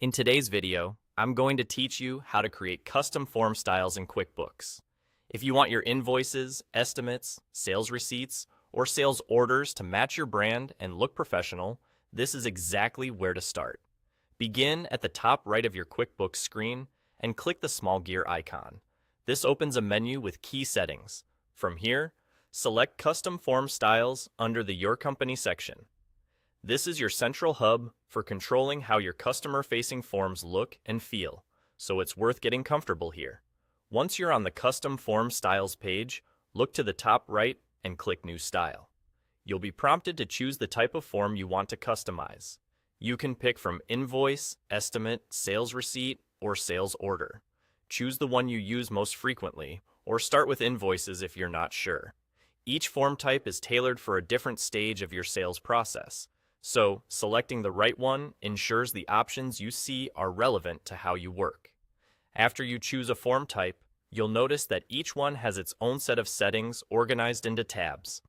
In today's video, I'm going to teach you how to create custom form styles in QuickBooks. If you want your invoices, estimates, sales receipts, or sales orders to match your brand and look professional, this is exactly where to start. Begin at the top right of your QuickBooks screen and click the small gear icon. This opens a menu with key settings. From here, select Custom Form Styles under the Your Company section. This is your central hub for controlling how your customer-facing forms look and feel, so it's worth getting comfortable here. Once you're on the Custom Form Styles page, look to the top right and click New Style. You'll be prompted to choose the type of form you want to customize. You can pick from invoice, estimate, sales receipt, or sales order. Choose the one you use most frequently, or start with invoices if you're not sure. Each form type is tailored for a different stage of your sales process. So, selecting the right one ensures the options you see are relevant to how you work. After you choose a form type, you'll notice that each one has its own set of settings organized into tabs.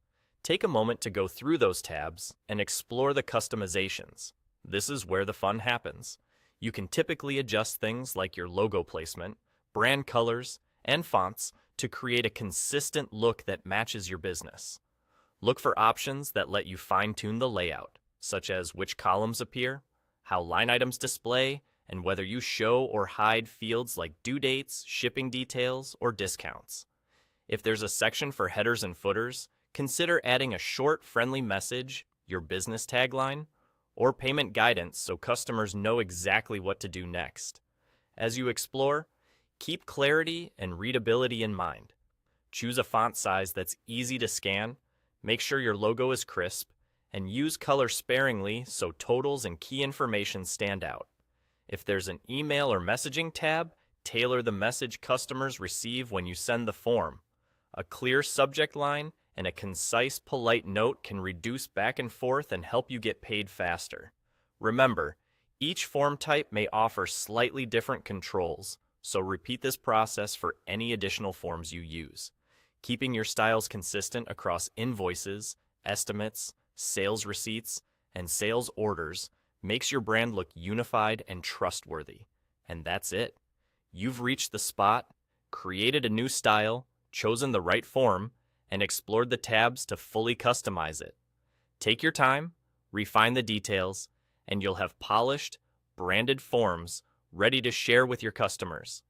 Take a moment to go through those tabs and explore the customizations. This is where the fun happens. You can typically adjust things like your logo placement, brand colors, and fonts to create a consistent look that matches your business. Look for options that let you fine-tune the layout, such as which columns appear, how line items display, and whether you show or hide fields like due dates, shipping details, or discounts. If there's a section for headers and footers, consider adding a short, friendly message, your business tagline, or payment guidance so customers know exactly what to do next. As you explore, keep clarity and readability in mind. Choose a font size that's easy to scan, make sure your logo is crisp, and use color sparingly so totals and key information stand out. If there's an email or messaging tab, tailor the message customers receive when you send the form. A clear subject line and a concise, polite note can reduce back and forth and help you get paid faster. Remember, each form type may offer slightly different controls, so repeat this process for any additional forms you use. Keeping your styles consistent across invoices, estimates, sales receipts, and sales orders makes your brand look unified and trustworthy. And that's it. You've reached the spot, created a new style, chosen the right form, and explored the tabs to fully customize it. Take your time, refine the details, and you'll have polished, branded forms ready to share with your customers.